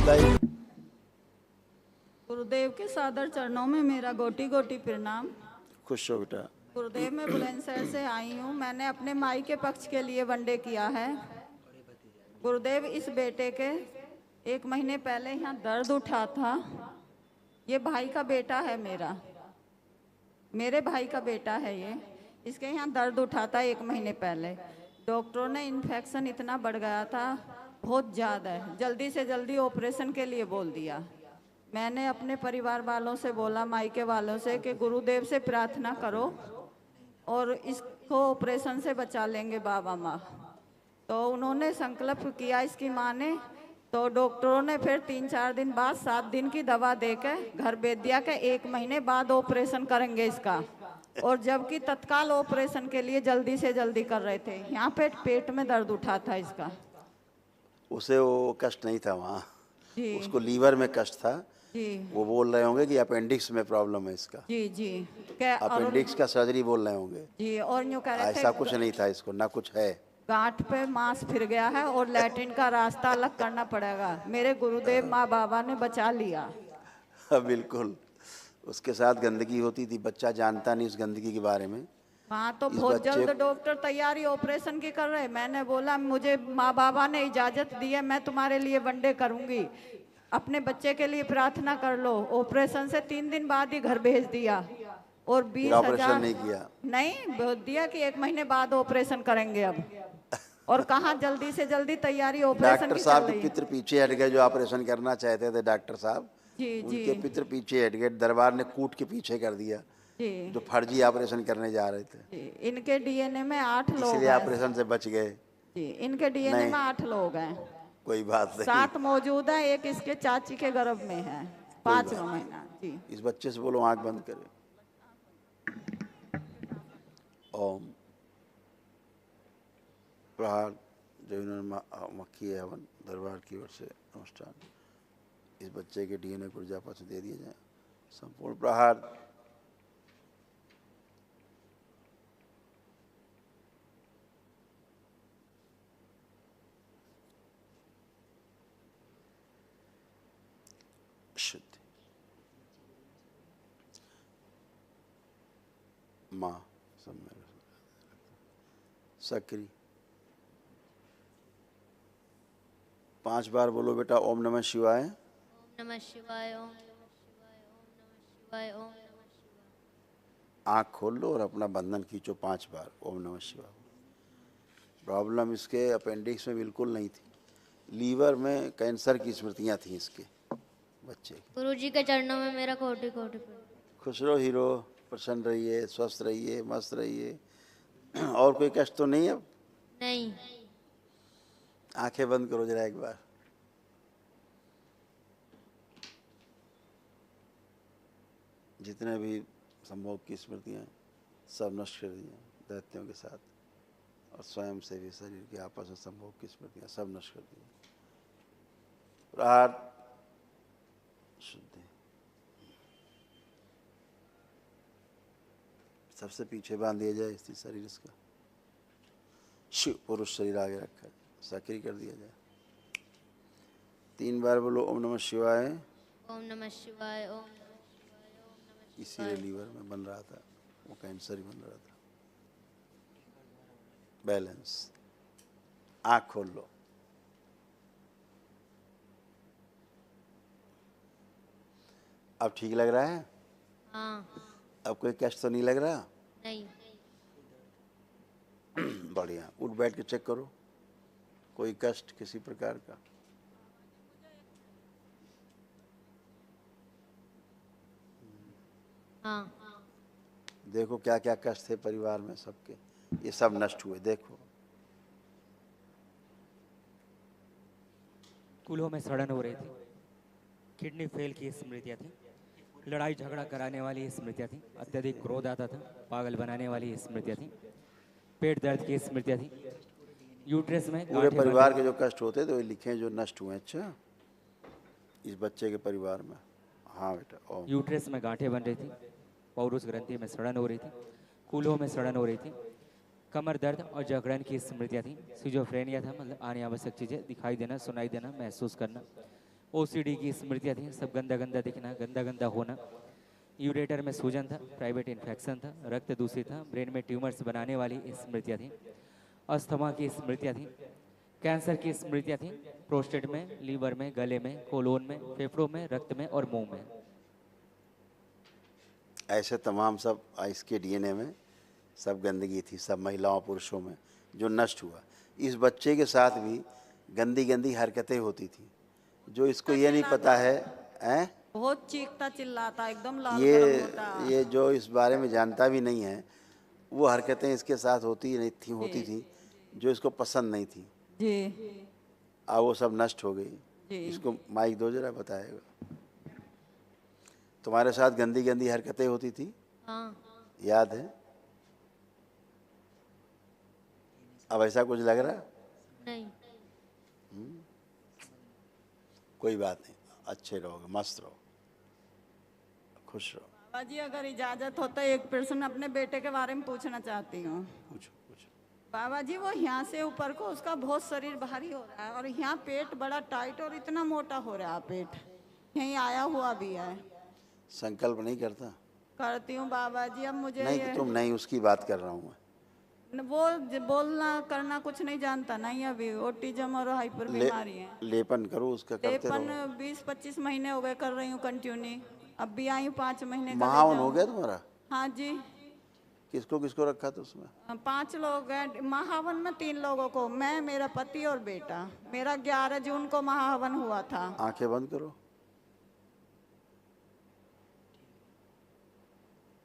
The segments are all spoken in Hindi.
लाइफ। गुरुदेव के सादर चरणों में मेरा गोटी गोटी प्रणाम। खुश हो बेटा। गुरुदेव, मैं बुलंदशहर से आई हूँ। मैंने अपने माई के पक्ष के लिए वनडे किया है। गुरुदेव, इस बेटे के 1 महीने पहले यहाँ दर्द उठा था। ये भाई का बेटा है, मेरे भाई का बेटा है ये। इसके यहाँ दर्द उठा था 1 महीने पहले। डॉक्टरों ने इन्फेक्शन इतना बढ़ गया था, बहुत ज़्यादा है, जल्दी से जल्दी ऑपरेशन के लिए बोल दिया। मैंने अपने परिवार वालों से बोला, मायके वालों से, कि गुरुदेव से प्रार्थना करो और इसको ऑपरेशन से बचा लेंगे बाबा माँ। तो उन्होंने संकल्प किया इसकी माँ ने। तो डॉक्टरों ने फिर 3-4 दिन बाद 7 दिन की दवा देकर घर भेज दिया कि 1 महीने बाद ऑपरेशन करेंगे इसका। और जबकि तत्काल ऑपरेशन के लिए जल्दी से जल्दी कर रहे थे। यहाँ पे पेट में दर्द उठा था इसका। उसे वो कष्ट नहीं था वहाँ, जी उसको लीवर में कष्ट था। जी वो बोल रहे होंगे कि अपेंडिक्स में प्रॉब्लम है इसका। जी जी क्या, और अपेंडिक्स का सर्जरी बोल रहे होंगे। जी, और यूँ कह रहे ऐसा थे कुछ नहीं था इसको, ना कुछ है। गांठ पे मांस फिर गया है और लैट्रिन का रास्ता अलग करना पड़ेगा। मेरे गुरुदेव माँ बाबा ने बचा लिया। हाँ, बिल्कुल। उसके साथ गंदगी होती थी, बच्चा जानता नहीं उस गंदगी के बारे में। वहाँ तो इस बहुत बच्चे जल्द डॉक्टर तैयारी ऑपरेशन की कर रहे। मैंने बोला, मुझे माँ बाबा ने इजाजत दी है, मैं तुम्हारे लिए वनडे करूंगी, अपने बच्चे के लिए प्रार्थना कर लो। ऑपरेशन से 3 दिन बाद ही घर भेज दिया। और फिर ऑपरेशन 20,000 नहीं किया। नहीं बोल दिया कि 1 महीने बाद ऑपरेशन करेंगे अब। और कहाँ जल्दी से जल्दी तैयारी ऑपरेशन डॉक्टर की साहब चल के रही है। पितर पीछे हट गए, जो ऑपरेशन करना चाहते थे डॉक्टर साहब, जी जी उनके पितर पीछे हट गए। दरबार ने कूट के पीछे कर दिया, जी जो फर्जी ऑपरेशन करने जा रहे थे। जी। इनके डीएनए में 8 लोग इसलिए हैं। ऑपरेशन से बच गए। जी, इनके डीएनए नहीं, में 8 लोग हैं। कोई बात नहीं। 7 मौजूद है, एक इसके चाची के गर्भ में है, कोई 5वां बात महीना। जी। नहीं। इस बच्चे से बोलो आंख बंद करे। ओम प्रहार जो इन्होंने मक्खी है हवन दरबार की ओर से अनुष्ठान, इस बच्चे के डीएनए को ऊर्जापा से दे दिए जाए। संपूर्ण प्रहार। शुद्धि माँ सब में सक्रिय 5 बार बोलो बेटा। ओम नमः शिवाय। ओम नमः शिवाय, ओम नमः शिवाय, ओम नमः शिवाय, ओम नमः शिवाय। आँख खोल लो और अपना बंधन खींचो 5 बार। ओम नमः शिवाय। प्रॉब्लम इसके अपेंडिक्स में बिल्कुल नहीं थी, लीवर में कैंसर की स्मृतियाँ थी इसके बच्चे की। गुरुजी के चरणों में मेरा कोटि कोटि प्रणाम। खुश रहो हीरो, प्रसन्न रहिए, स्वस्थ रहिए, मस्त रहिए। और कोई कष्ट तो नहीं है? नहीं। आंखें बंद करो जरा एक बार। जितने भी संभोग की स्मृतियाँ सब नष्ट कर दी दैत्यों के साथ, और स्वयं से भी शरीर के आपस में संभोग की स्मृतियाँ सब नष्ट कर दी। प्रहार शुद्धि। सबसे पीछे बांध दिया जाए इसी शरीर इसका। शिव पुरुष शरीर आगे रखा है, सक्रिय कर दिया जाए। 3 बार बोलो ओम नमः शिवाय। ओम नमः शिवाय, ओम नमः शिवाय, ओम नमः इसीलिए शिवाय। लीवर में बन रहा था, वो कैंसर ही बन रहा था। बैलेंस। आँख खोल लो। अब ठीक लग रहा है? हाँ। अब कोई कष्ट तो नहीं लग रहा? नहीं। बढ़िया। उठ बैठ के चेक करो, कोई कष्ट किसी प्रकार का? हाँ। देखो क्या क्या कष्ट थे परिवार में सबके, ये सब नष्ट हुए। देखो कूल्हों में सड़न हो रही थी, किडनी फेल की स्मृतियाँ थी, लड़ाई झगड़ा कराने वाली स्मृतियाँ थी, अत्यधिक क्रोध आता था, पागल बनाने वाली स्मृतियाँ थी, पेट दर्द की स्मृतियाँ थी, यूट्रस में पूरे गांठें परिवार बन के जो कष्ट होते थे वो लिखे जो नष्ट हुए। अच्छा, इस बच्चे के परिवार में। हाँ बेटा। ओम। यूट्रस में गांठें बन रही थी, पौरुष ग्रंथि में सड़न हो रही थी, कूल्हों में सड़न हो रही थी, कमर दर्द और जकड़न की स्मृतियाँ थी, सिजोफ्रेनिया था, मतलब आने आवश्यक चीज़ें दिखाई देना, सुनाई देना, महसूस करना, ओसीडी की स्मृतियाँ थी, सब गंदा गंदा दिखना, गंदा गंदा होना, यूरेटर में सूजन था, प्राइवेट इन्फेक्शन था, रक्त दूषित था, ब्रेन में ट्यूमर्स बनाने वाली स्मृतियाँ थी, अस्थमा की स्मृतियाँ थी, कैंसर की स्मृतियाँ थी, प्रोस्टेट में, लीवर में, गले में, कोलोन में, फेफड़ों में, रक्त में और मुंह में। ऐसे तमाम सब इसके डीएनए में सब गंदगी थी, सब महिलाओं पुरुषों में जो नष्ट हुआ। इस बच्चे के साथ भी गंदी गंदी हरकतें होती थी, जो इसको ये नहीं पता है, हैं? बहुत चीखता चिल्लाता, एकदम लाल गरम होता। ये जो इस बारे में जानता भी नहीं है, वो हरकतें इसके साथ होती थी जो इसको पसंद नहीं थी। जी अब वो सब नष्ट हो गई। जी। इसको माइक दो जरा, बताएगा। तुम्हारे साथ गंदी गंदी हरकतें होती थी, हाँ। याद है? अब ऐसा कुछ लग रहा? नहीं। कोई बात नहीं, अच्छे रहोगे, मस्त रहो, खुश रहो। बाबा जी अगर इजाजत हो तो एक प्रश्न अपने बेटे के बारे में पूछना चाहती हूँ। पूछो पूछो। बाबा जी वो यहाँ से ऊपर को उसका बहुत शरीर भारी हो रहा है और यहाँ पेट बड़ा टाइट और इतना मोटा हो रहा है पेट, यहीं आया हुआ भी है। संकल्प नहीं करता? करती हूँ बाबा जी। अब मुझे नहीं, ये तुम नहीं, उसकी बात कर रहा हूँ मैं। वो बोलना करना कुछ नहीं जानता, नहीं अभी ऑटिज्म और हाइपर बीमारी है। लेपन करो उसका, करते लेपन रहो। 20-25 महीने हो गए कर रही हूँ कंटिन्यू। अब भी आई हूँ 5 महीने का ले महावन हो जाऊँ। गया तुम्हारा? हाँ जी। किसको किसको रखा था उसमें? 5 लोग हैं महाहवन में, 3 लोगों को, मैं, मेरा पति और बेटा। मेरा 11 जून को महाहवन हुआ था। आंखें बंद करो।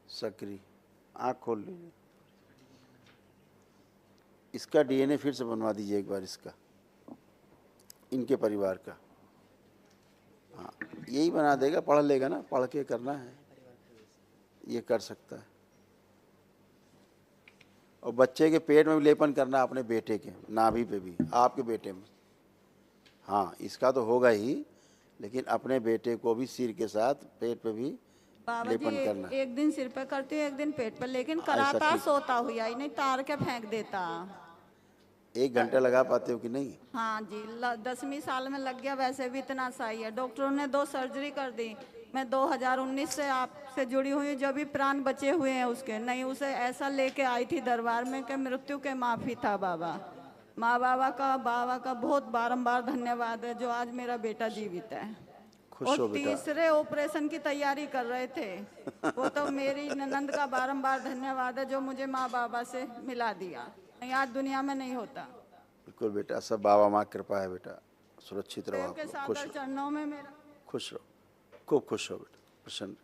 सक्रिय, आंख खोल लीजिए। इसका डीएनए फिर से बनवा दीजिए एक बार, इसका, इनके परिवार का। हाँ, यही बना देगा, पढ़ लेगा ना, पढ़ के करना है, ये कर सकता है। और बच्चे के पेट में भी लेपन करना, अपने बेटे के नाभि पे भी, आपके बेटे में। हाँ, इसका तो होगा ही, लेकिन अपने बेटे को भी सिर के साथ पेट पे भी बाबा लेपन जी करना। एक दिन सिर पे करती हूँ, एक दिन पेट पे, लेकिन कराता ठीक। सोता हुआ ही नहीं, तार के फेंक देता। 1 घंटा लगा पाते हो कि नहीं? हाँ जी, 10वीं साल में लग गया, वैसे भी इतना सही है। डॉक्टरों ने 2 सर्जरी कर दी। मैं 2019 से आपसे जुड़ी हुई हूँ, जो भी प्राण बचे हुए हैं उसके, नहीं उसे ऐसा लेके आई थी दरबार में कि मृत्यु के माफी था बाबा। माँ बाबा का बहुत बारंबार धन्यवाद है जो आज मेरा बेटा जीवित है। खुश और हो बेटा। तीसरे ऑपरेशन की तैयारी कर रहे थे, वो तो मेरी ननंद का बारंबार धन्यवाद है जो मुझे माँ बाबा से मिला दिया, नहीं आज दुनिया में नहीं होता। बिल्कुल बेटा, सब बाबा माँ कृपा है बेटा, सुरक्षित रहो, देव आप के लोग, खुश सादर रहो, चरणों में मेरा खुश रहो, खूब खुश रहो बेटा, प्रसन्न।